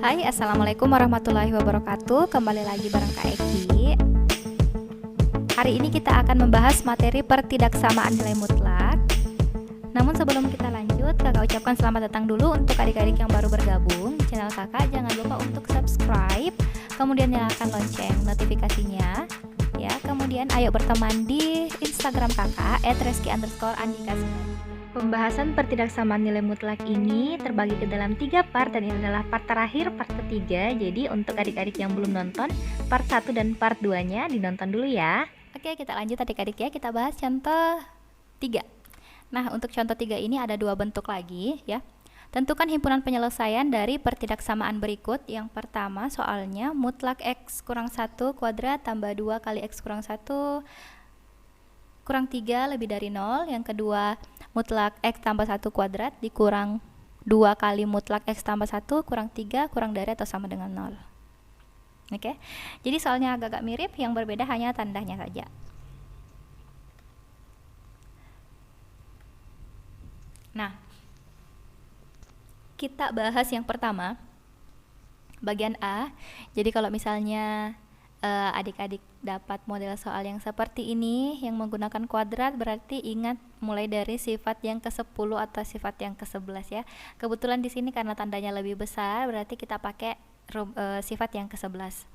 Hai, Assalamualaikum warahmatullahi wabarakatuh. Kembali lagi bareng Kak Eki. Hari ini kita akan membahas materi pertidaksamaan nilai mutlak. Namun sebelum kita lanjut, kakak ucapkan selamat datang dulu untuk adik-adik yang baru bergabung di channel kakak. Jangan lupa untuk subscribe, kemudian nyalakan lonceng notifikasinya ya. Kemudian ayo berteman di Instagram kakak @reski_andika. Pembahasan pertidaksamaan nilai mutlak ini terbagi ke dalam 3 part, dan ini adalah part terakhir, part ketiga. Jadi untuk adik-adik yang belum nonton part 1 dan part 2 nya dinonton dulu ya. Oke, kita lanjut adik-adik ya. Kita bahas contoh 3. Nah, untuk contoh 3 ini ada 2 bentuk lagi ya. Tentukan himpunan penyelesaian dari pertidaksamaan berikut. Yang pertama soalnya mutlak X kurang 1 kuadrat tambah 2 kali X kurang 1 kurang 3 lebih dari 0. Yang kedua mutlak X tambah 1 kuadrat dikurang 2 kali mutlak X tambah 1 kurang 3 kurang dari atau sama dengan 0. Oke, jadi soalnya agak-agak mirip, yang berbeda hanya tandanya saja. Nah, kita bahas yang pertama, bagian A. Jadi kalau misalnya adik-adik dapat model soal yang seperti ini yang menggunakan kuadrat, berarti ingat mulai dari sifat yang ke-10 atau sifat yang ke-11 ya. Kebetulan di sini karena tandanya lebih besar, berarti kita pakai sifat yang ke-11.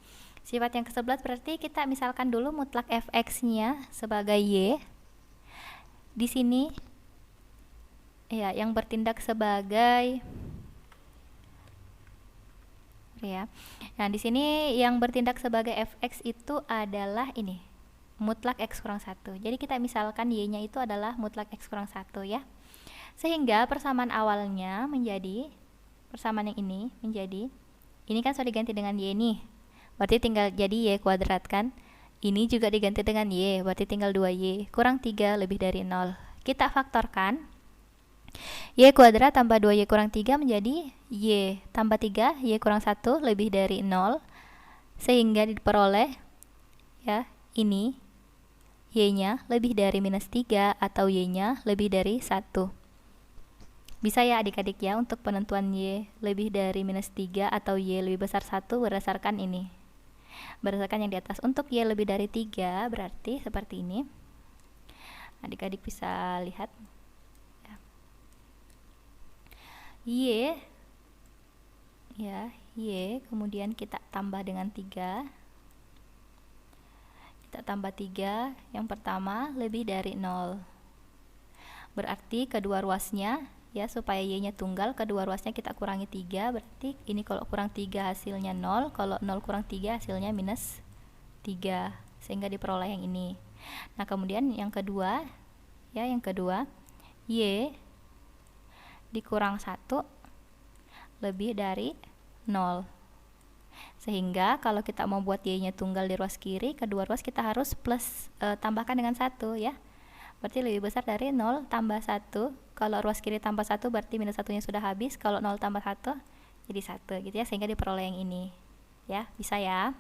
Sifat yang ke-11 berarti kita misalkan dulu mutlak fx-nya sebagai y. Di sini ya yang bertindak sebagai ya. Nah, di sini yang bertindak sebagai fx itu adalah ini, mutlak x kurang 1. Jadi kita misalkan y-nya itu adalah mutlak x kurang 1 ya. Sehingga persamaan awalnya menjadi, persamaan yang ini menjadi, ini kan sudah diganti dengan y nih. Berarti tinggal jadi y kuadrat kan. Ini juga diganti dengan y, berarti tinggal 2y kurang 3 lebih dari 0. Kita faktorkan. Y kuadrat tambah 2y kurang 3 menjadi y tambah 3 y kurang 1 lebih dari 0, sehingga diperoleh ya ini y nya lebih dari minus 3 atau y nya lebih dari 1. Bisa ya adik-adik ya untuk penentuan y lebih dari minus 3 atau y lebih besar 1 berdasarkan ini, berdasarkan yang di atas. Untuk y lebih dari 3 berarti seperti ini, adik-adik bisa lihat y ya, y kemudian kita tambah dengan 3, kita tambah 3 yang pertama lebih dari 0, berarti kedua ruasnya ya, supaya y nya tunggal, kedua ruasnya kita kurangi 3, berarti ini kalau kurang 3 hasilnya 0, kalau 0 kurang 3 hasilnya minus 3, sehingga diperoleh yang ini. Nah, kemudian yang kedua ya, yang kedua y dikurang 1 lebih dari 0, sehingga kalau kita mau buat y nya tunggal di ruas kiri, kedua ruas kita harus plus tambahkan dengan 1 ya, berarti lebih besar dari 0 tambah 1. Kalau ruas kiri tambah 1 berarti minus 1 nya sudah habis, kalau 0 tambah 1 jadi 1 gitu ya, sehingga diperoleh yang ini ya. Bisa ya.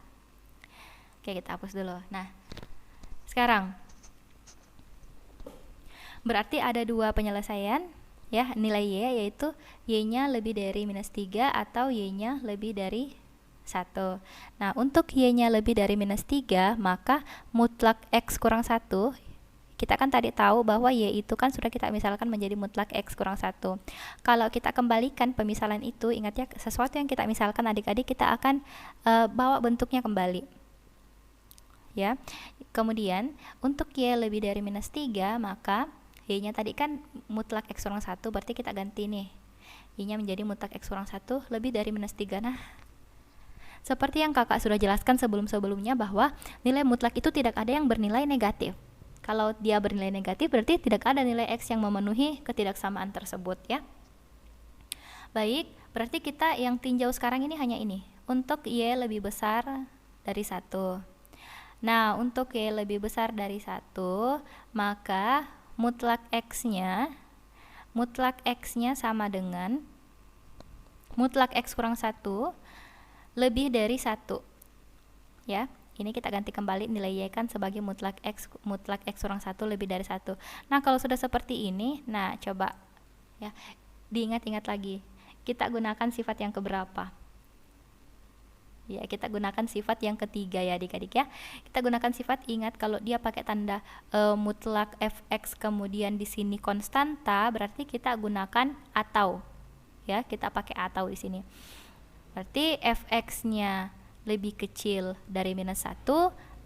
Oke, kita hapus dulu. Nah, sekarang berarti ada 2 penyelesaian ya nilai y, yaitu y nya lebih dari minus 3 atau y nya lebih dari 1. Nah, untuk y nya lebih dari minus 3, maka mutlak x kurang 1, kita kan tadi tahu bahwa y itu kan sudah kita misalkan menjadi mutlak x kurang 1. Kalau kita kembalikan pemisalan itu, ingat ya, sesuatu yang kita misalkan adik-adik, kita akan bawa bentuknya kembali ya. Kemudian untuk y lebih dari minus 3, maka y nya tadi kan mutlak x kurang 1, berarti kita ganti nih, y nya menjadi mutlak x kurang 1 lebih dari minus 3. Nah, seperti yang kakak sudah jelaskan sebelum-sebelumnya, bahwa nilai mutlak itu tidak ada yang bernilai negatif. Kalau dia bernilai negatif, berarti tidak ada nilai x yang memenuhi ketidaksamaan tersebut ya. Baik, berarti kita yang tinjau sekarang ini hanya ini, untuk y lebih besar dari 1. Nah, untuk y lebih besar dari 1, maka mutlak x-nya sama dengan mutlak x kurang 1 lebih dari 1 ya. Ini kita ganti kembali nilai y kan sebagai mutlak x kurang 1 lebih dari 1. Nah, kalau sudah seperti ini, nah coba ya diingat-ingat lagi, kita gunakan sifat yang keberapa. Ya, kita gunakan sifat yang ketiga ya adik-adik ya. Kita gunakan sifat, ingat kalau dia pakai tanda mutlak fx kemudian di sini konstanta, berarti kita gunakan atau. Ya, kita pakai atau di sini. Berarti fx-nya lebih kecil dari minus 1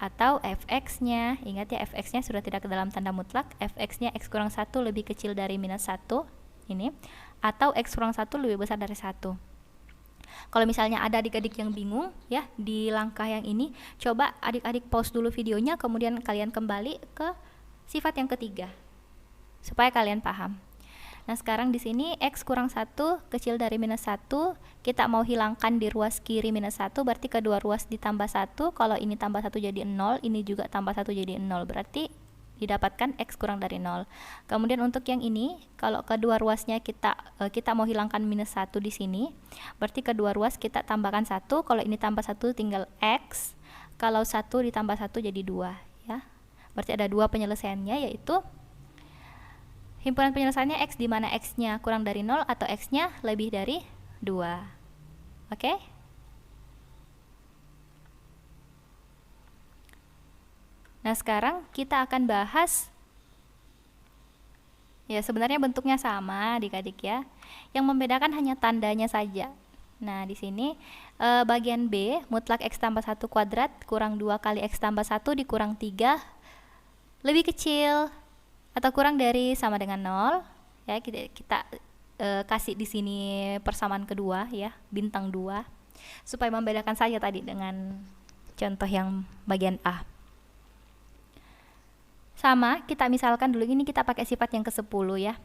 atau fx-nya, ingat ya fx-nya sudah tidak ke dalam tanda mutlak, fx-nya x kurang 1 lebih kecil dari minus 1 ini, atau x kurang 1 lebih besar dari 1. Kalau misalnya ada adik-adik yang bingung ya di langkah yang ini, coba adik-adik pause dulu videonya, kemudian kalian kembali ke sifat yang ketiga supaya kalian paham. Nah, sekarang di sini x kurang 1 kecil dari minus 1, kita mau hilangkan di ruas kiri minus 1, berarti kedua ruas ditambah 1, kalau ini tambah 1 jadi 0, ini juga tambah 1 jadi 0, berarti didapatkan x kurang dari 0. Kemudian untuk yang ini, kalau kedua ruasnya kita mau hilangkan minus 1 di sini, berarti kedua ruas kita tambahkan 1, kalau ini tambah 1 tinggal x, kalau 1 ditambah 1 jadi 2 ya. Berarti ada dua penyelesaiannya, yaitu himpunan penyelesaiannya x di mana x-nya kurang dari 0 atau x-nya lebih dari 2. Oke? Nah, sekarang kita akan bahas, ya sebenarnya bentuknya sama adik-adik ya, yang membedakan hanya tandanya saja. Nah, di sini bagian B, mutlak x tambah 1 kuadrat kurang 2 kali x tambah 1 dikurang 3 lebih kecil atau kurang dari sama dengan 0 ya. Kita kasih di sini persamaan kedua ya, bintang 2, supaya membedakan saja tadi dengan contoh yang bagian A. Sama, kita misalkan dulu, ini kita pakai sifat yang ke-10 ya.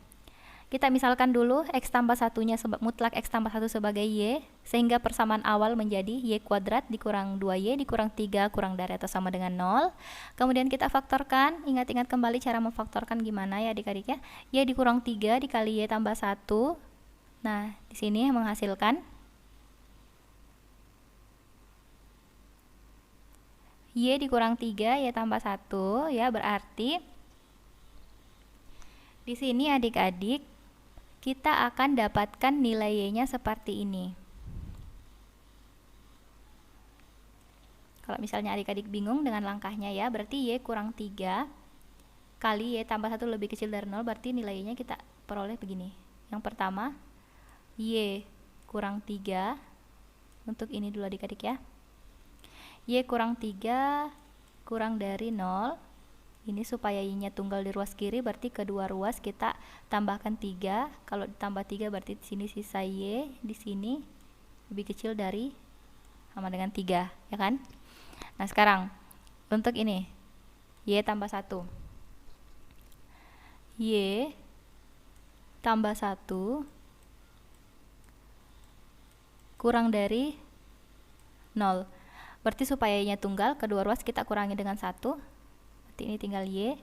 Kita misalkan dulu x tambah 1-nya mutlak x tambah 1 sebagai y, sehingga persamaan awal menjadi y kuadrat dikurang 2y dikurang 3 kurang dari atau sama dengan 0. Kemudian kita faktorkan, ingat-ingat kembali cara memfaktorkan gimana ya adik-adik ya. Y dikurang 3 dikali y tambah 1. Nah, di sini menghasilkan y dikurang 3 y tambah 1 ya, berarti di sini adik-adik kita akan dapatkan nilai y-nya seperti ini. Kalau misalnya adik-adik bingung dengan langkahnya ya, berarti y kurang 3 kali y tambah 1 lebih kecil dari 0, berarti nilai y-nya kita peroleh begini. Yang pertama, y kurang 3, untuk ini dulu adik-adik ya. Y kurang 3 kurang dari 0, ini supaya y-nya tunggal di ruas kiri, berarti kedua ruas kita tambahkan 3. Kalau ditambah 3 berarti di sini sisa y di sini lebih kecil dari sama dengan 3 ya kan. Nah, sekarang untuk ini y tambah 1, y tambah 1 kurang dari 0, berarti supaya y-nya tunggal, kedua ruas kita kurangi dengan 1, berarti ini tinggal y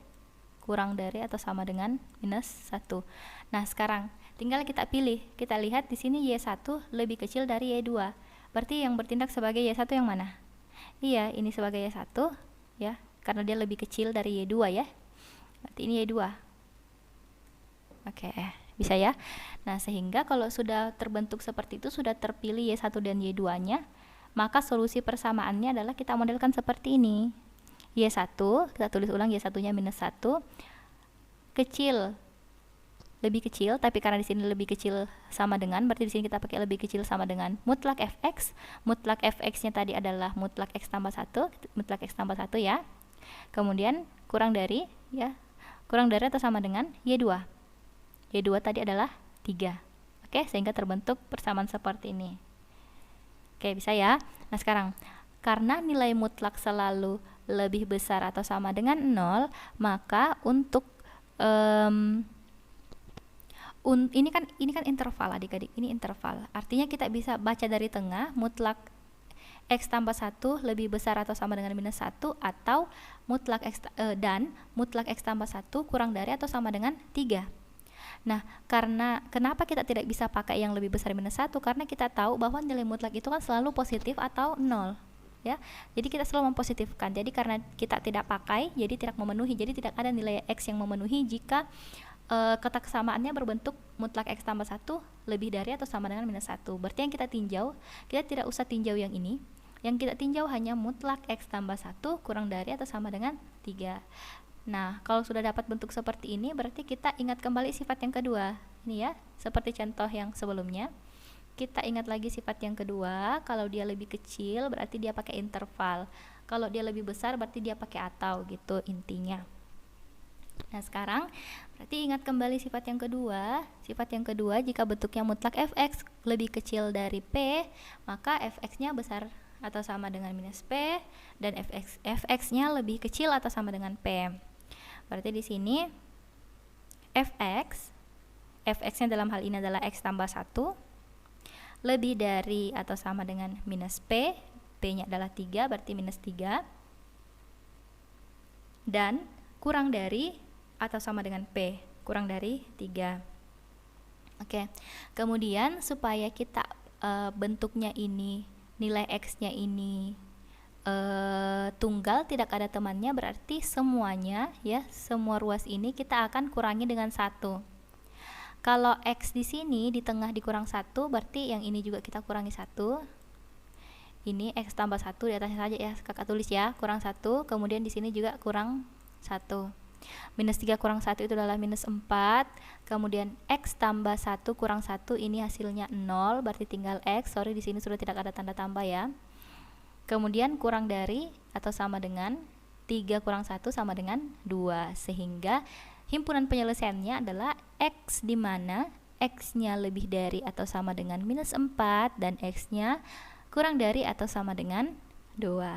kurang dari atau sama dengan minus 1. Nah, sekarang tinggal kita pilih, kita lihat di sini y1 lebih kecil dari y2, berarti yang bertindak sebagai y1 yang mana? Iya, ini sebagai y1 ya, karena dia lebih kecil dari y2 ya, berarti ini y2. Oke, bisa ya. Nah, sehingga kalau sudah terbentuk seperti itu, sudah terpilih y1 dan y2-nya, maka solusi persamaannya adalah kita modelkan seperti ini. Y1, kita tulis ulang, y1-nya minus 1, kecil, lebih kecil, tapi karena di sini lebih kecil sama dengan, berarti di sini kita pakai lebih kecil sama dengan mutlak fx. Mutlak fx-nya tadi adalah mutlak x tambah 1, mutlak x tambah 1 ya. Kemudian kurang dari ya, kurang dari atau sama dengan y2. Y2 tadi adalah 3. Oke, sehingga terbentuk persamaan seperti ini. Oke, bisa ya. Nah, sekarang karena nilai mutlak selalu lebih besar atau sama dengan 0, maka untuk ini kan interval adik-adik, ini interval. Artinya kita bisa baca dari tengah, mutlak x tambah 1 lebih besar atau sama dengan minus 1, atau mutlak x dan mutlak x tambah 1 kurang dari atau sama dengan 3. Nah, kenapa kita tidak bisa pakai yang lebih besar minus 1? Karena kita tahu bahwa nilai mutlak itu kan selalu positif atau 0 ya. Jadi kita selalu mempositifkan. Jadi karena kita tidak pakai, jadi tidak memenuhi. Jadi tidak ada nilai x yang memenuhi jika kotak kesamaannya berbentuk mutlak x tambah 1 lebih dari atau sama dengan minus 1. Berarti yang kita tinjau, kita tidak usah tinjau yang ini. Yang kita tinjau hanya mutlak X tambah 1 kurang dari atau sama dengan 3. Nah, kalau sudah dapat bentuk seperti ini, berarti kita ingat kembali sifat yang kedua. Ini ya, seperti contoh yang sebelumnya. Kita ingat lagi sifat yang kedua, kalau dia lebih kecil berarti dia pakai interval. Kalau dia lebih besar berarti dia pakai atau gitu intinya. Nah, sekarang berarti ingat kembali sifat yang kedua. Sifat yang kedua, jika bentuknya mutlak fx lebih kecil dari p, maka fx-nya besar atau sama dengan minus p, dan fx-nya lebih kecil atau sama dengan p. Berarti di sini fx-nya dalam hal ini adalah x tambah 1 lebih dari atau sama dengan minus p, p-nya adalah 3 berarti minus 3, dan kurang dari atau sama dengan p, kurang dari 3. Oke, kemudian supaya kita bentuknya ini, nilai x-nya ini tunggal, tidak ada temannya, berarti semuanya ya, semua ruas ini kita akan kurangi dengan 1. Kalau x di sini di tengah dikurang 1, berarti yang ini juga kita kurangi 1. Ini x tambah 1 di atasnya saja ya, kakak tulis ya, kurang 1. Kemudian di sini juga kurang 1. Minus 3 kurang 1 itu adalah minus 4. Kemudian x tambah 1 kurang 1, ini hasilnya 0, berarti tinggal x. Sorry, di sini sudah tidak ada tanda tambah ya. Kemudian kurang dari atau sama dengan 3 kurang 1 sama dengan 2, sehingga himpunan penyelesaiannya adalah x di mana x-nya lebih dari atau sama dengan minus 4 dan x-nya kurang dari atau sama dengan 2.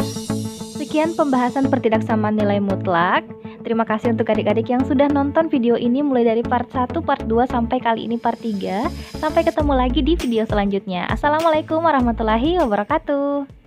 Sekian pembahasan pertidaksamaan nilai mutlak. Terima kasih untuk adik-adik yang sudah nonton video ini mulai dari part 1, part 2 sampai kali ini part 3. Sampai ketemu lagi di video selanjutnya. Assalamualaikum warahmatullahi wabarakatuh.